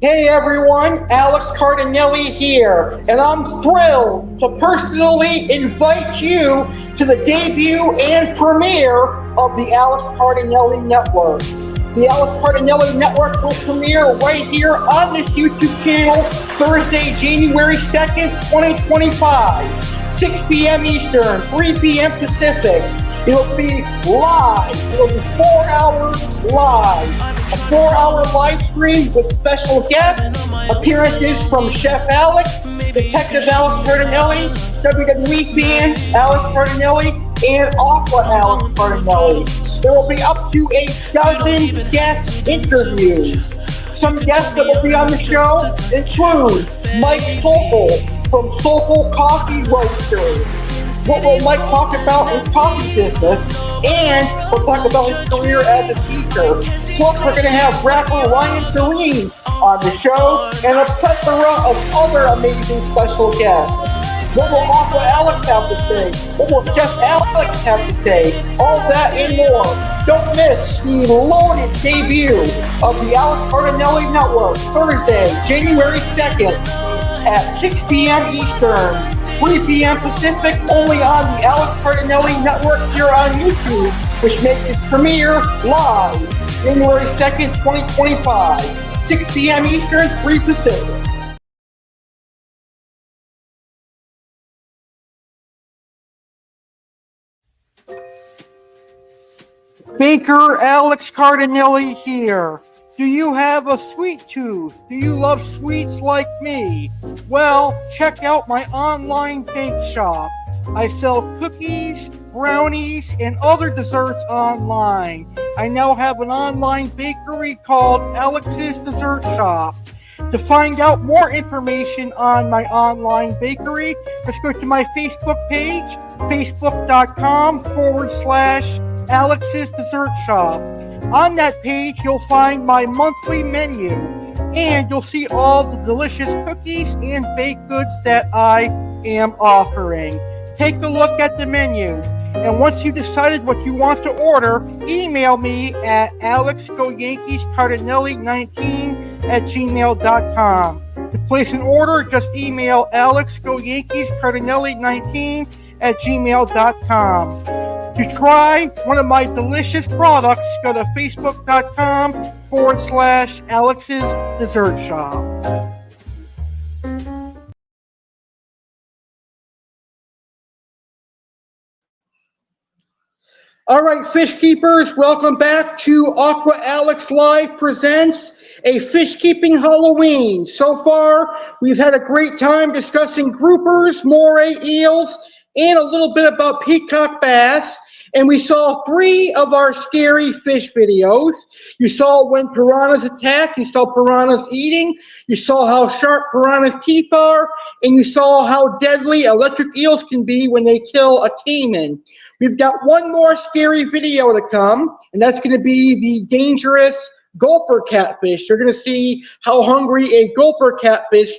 Hey everyone, Alex Cardinale here, and I'm thrilled to personally invite you to the debut and premiere of the Alex Cardinale Network. The Alex Cardinale Network will premiere right here on this YouTube channel Thursday, January 2nd, 2025, 6 p.m. Eastern, 3 p.m. Pacific. It'll be live. It'll be 4 hours live. A 4-hour live stream with special guests, appearances from Chef Alex, Detective Alex Cardinale, WWE fan Alex Cardinale, and Aqua Alex Cardinale. There will be up to 12 guest interviews. Some guests that will be on the show include Mike Sokol from Sokol Coffee Roasters. What will Mike talk about his coffee business, and we'll talk about his career as a teacher. Plus, we're going to have rapper Ryan Serene on the show, and a plethora of other amazing special guests. What will Aqua Alex have to say? What will Chef Alex have to say? All that and more. Don't miss the loaded debut of the Alex Cardinale Network, Thursday, January 2nd at 6 p.m. Eastern. 3 p.m. Pacific, only on the Alex Cardinale Network here on YouTube, which makes its premiere live January 2nd, 2025, 6 p.m. Eastern, 3 Pacific. Baker Alex Cardinale here. Do you have a sweet tooth? Do you love sweets like me? Well, check out my online bake shop. I sell cookies, brownies, and other desserts online. I now have an online bakery called Alex's Dessert Shop. To find out more information on my online bakery, just go to my Facebook page, facebook.com/Alex's Dessert Shop. On that page, you'll find my monthly menu. and you'll see all the delicious cookies and baked goods that I am offering. Take a look at the menu, and once you've decided what you want to order, email me at alexgoyankeescardinelli19@gmail.com. To place an order, just email alexgoyankeescardinelli19@gmail.com. To try one of my delicious products, go to facebook.com/Alex's Dessert Shop. All right, fish keepers, welcome back to Aqua Alex Live presents a fish keeping Halloween. So far, we've had a great time discussing groupers, moray eels, and a little bit about peacock bass. And we saw 3 of our scary fish videos. You saw when piranhas attack, you saw piranhas eating, you saw how sharp piranhas' teeth are, and you saw how deadly electric eels can be when they kill a caiman. We've got one more scary video to come, and that's going to be the dangerous gulper catfish. You're going to see how hungry a gulper catfish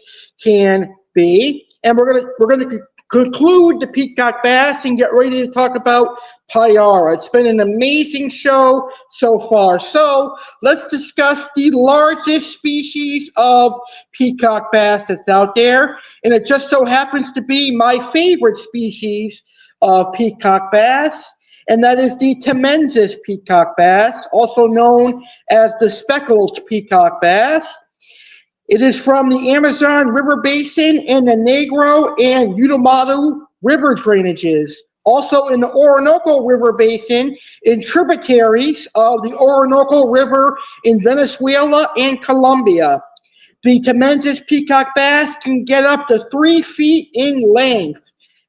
can be. And we're going to conclude the peacock bass and get ready to talk about Pyara. It's been an amazing show so far. So let's discuss the largest species of peacock bass that's out there. And it just so happens to be my favorite species of peacock bass, and that is the Temensis peacock bass, also known as the speckled peacock bass. It is from the Amazon River Basin and the Negro and Utamatu river drainages. Also in the Orinoco River Basin, in tributaries of the Orinoco River in Venezuela and Colombia. The Temensis peacock bass can get up to 3 feet in length.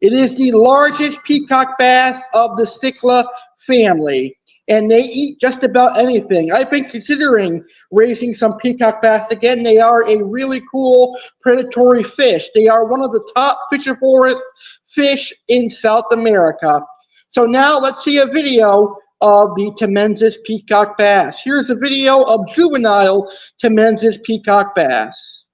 It is the largest peacock bass of the cichlid family, and they eat just about anything. I've been considering raising some peacock bass again. They are a really cool predatory fish. They are one of the top fishivorous fish in South America. So now let's see a video of the Temensis peacock bass. Here's a video of juvenile Temensis peacock bass.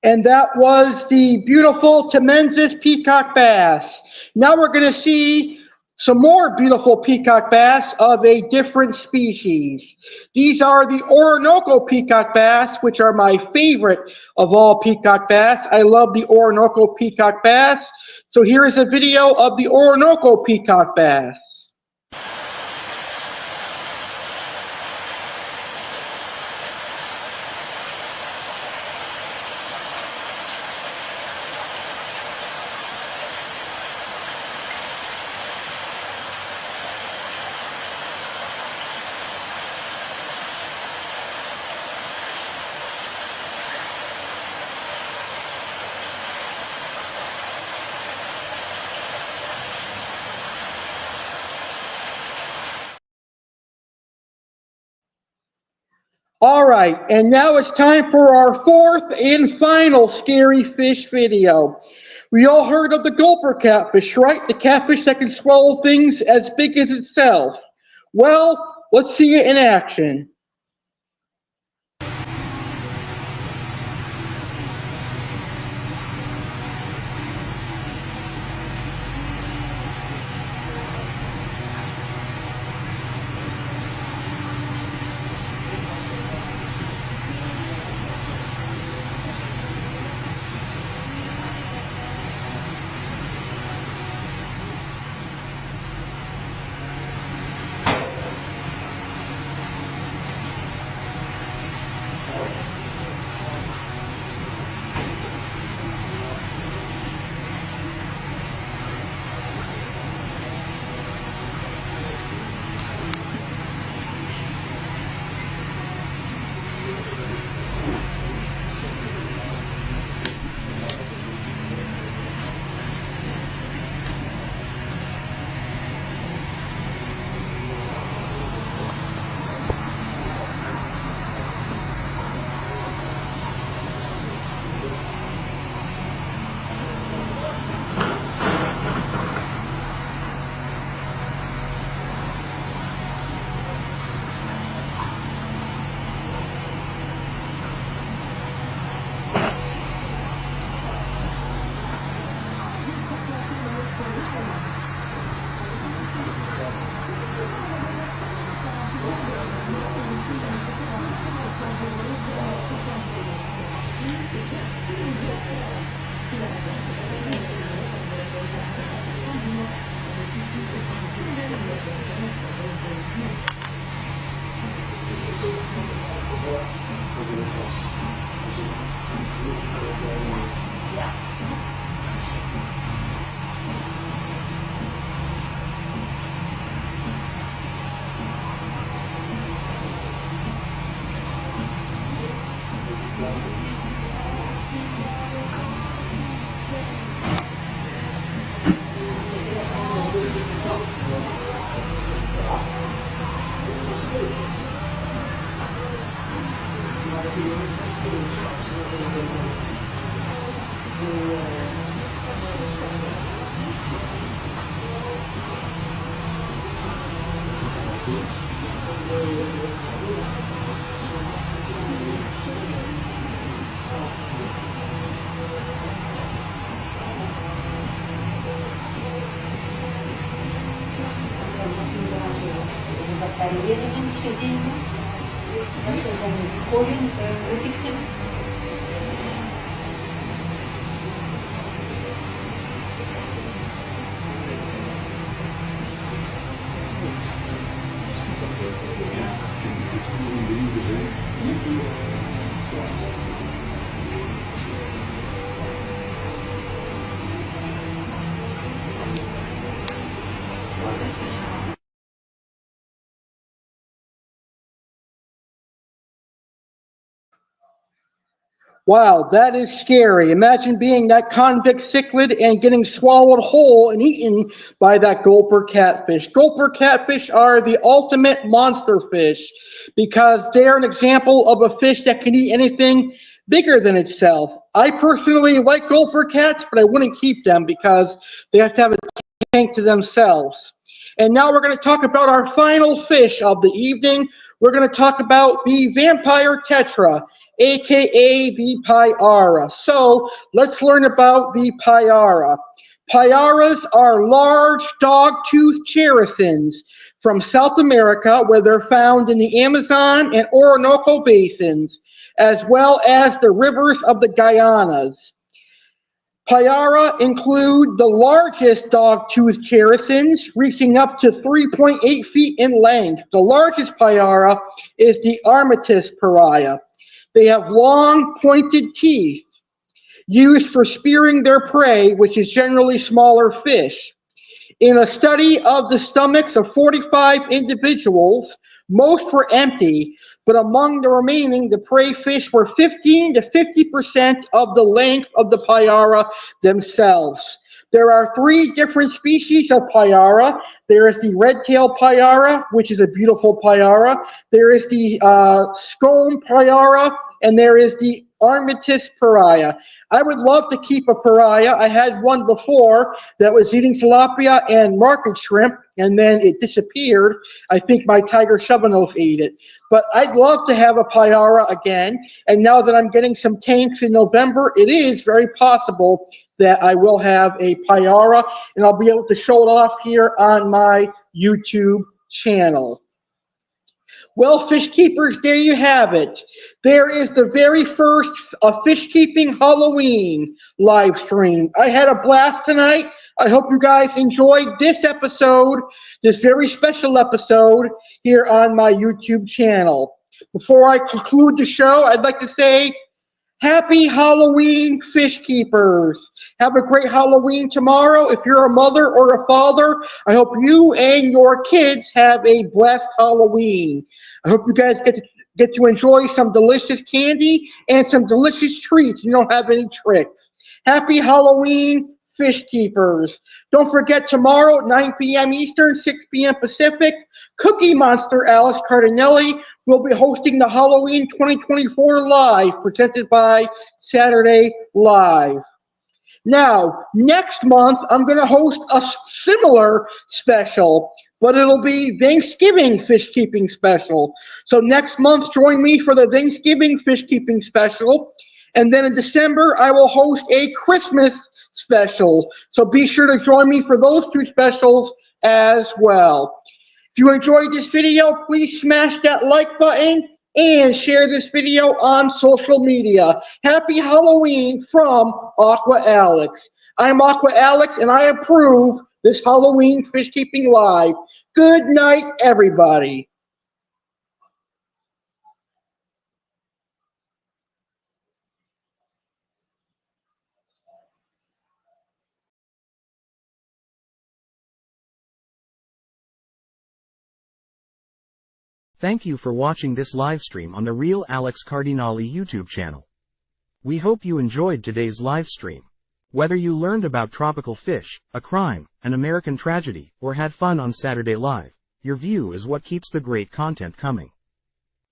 And that was the beautiful Temensis peacock bass. Now we're going to see some more beautiful peacock bass of a different species. These are the Orinoco peacock bass, which are my favorite of all peacock bass. I love the Orinoco peacock bass. So here is a video of the Orinoco peacock bass. All right, and now it's time for our 4th and final scary fish video. We all heard of the gulper catfish, right? The catfish that can swallow things as big as itself. Well, let's see it in action. Wow, that is scary. Imagine being that convict cichlid and getting swallowed whole and eaten by that gulper catfish. Gulper catfish are the ultimate monster fish because they're an example of a fish that can eat anything bigger than itself. I personally like gulper cats, but I wouldn't keep them because they have to have a tank to themselves. And now we're going to talk about our final fish of the evening. We're going to talk about the Vampire Tetra, aka the Pyara. So let's learn about the Pyara. Pyaras are large dog-toothed characins from South America, where they're found in the Amazon and Orinoco basins, as well as the rivers of the Guyanas. Pyara include the largest dog-toothed characins, reaching up to 3.8 feet in length. The largest Pyara is the Armatus pariah. They have long, pointed teeth used for spearing their prey, which is generally smaller fish. In a study of the stomachs of 45 individuals, most were empty, but among the remaining, the prey fish were 15 to 50% of the length of the Pyara themselves. There are 3 different species of Pyara. There is the red-tailed Pyara, which is a beautiful Pyara. There is the scone Pyara, and there is the Armatus pariah. I would love to keep a pariah. I had one before that was eating tilapia and market shrimp, and then it disappeared. I think my tiger shovelnose ate it. But I'd love to have a Pyara again, and now that I'm getting some tanks in November, it is very possible that I will have a Pyara, and I'll be able to show it off here on my YouTube channel. Well, fish keepers, there you have it. There is the very first fish keeping Halloween live stream. I had a blast tonight. I hope you guys enjoyed this episode, this very special episode here on my YouTube channel. Before I conclude the show, I'd like to say happy Halloween, fish keepers. Have a great Halloween tomorrow. If you're a mother or a father, I hope you and your kids have a blessed Halloween. I hope you guys get to enjoy some delicious candy and some delicious treats. You don't have any tricks. Happy Halloween, fish keepers. Don't forget tomorrow at 9 p.m. Eastern, 6 p.m. Pacific, Cookie Monster Alex Cardinale will be hosting the Halloween 2024 Live, presented by Saturday Live. Now, next month, I'm going to host a similar special, but it'll be Thanksgiving fish keeping special. So next month, join me for the Thanksgiving fish keeping special. And then in December, I will host a Christmas special. So be sure to join me for those 2 specials as well. If you enjoyed this video, please smash that like button and share this video on social media. Happy Halloween from Aqua Alex. I'm Aqua Alex, and I approve this Halloween fish keeping live. Good night, everybody. Thank you for watching this live stream on the Real Alex Cardinale YouTube channel. We hope you enjoyed today's live stream. Whether you learned about tropical fish, a crime, an American tragedy, or had fun on Saturday Live, your view is what keeps the great content coming.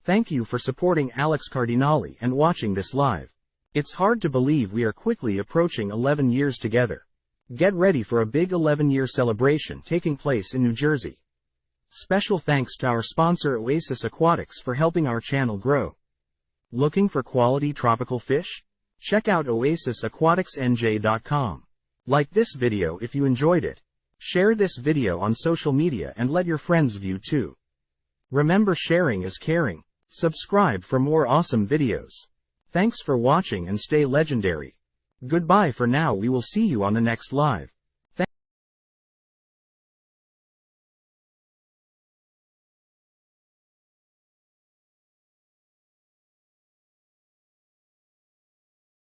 Thank you for supporting Alex Cardinale and watching this live. It's hard to believe we are quickly approaching 11 years together. Get ready for a big 11-year celebration taking place in New Jersey. Special thanks to our sponsor Oasis Aquatics for helping our channel grow. Looking for quality tropical fish? Check out oasisaquaticsnj.com. Like this video if you enjoyed it. Share this video on social media and let your friends view too. Remember, sharing is caring. Subscribe for more awesome videos. Thanks for watching and stay legendary. Goodbye for now. We will see you on the next live.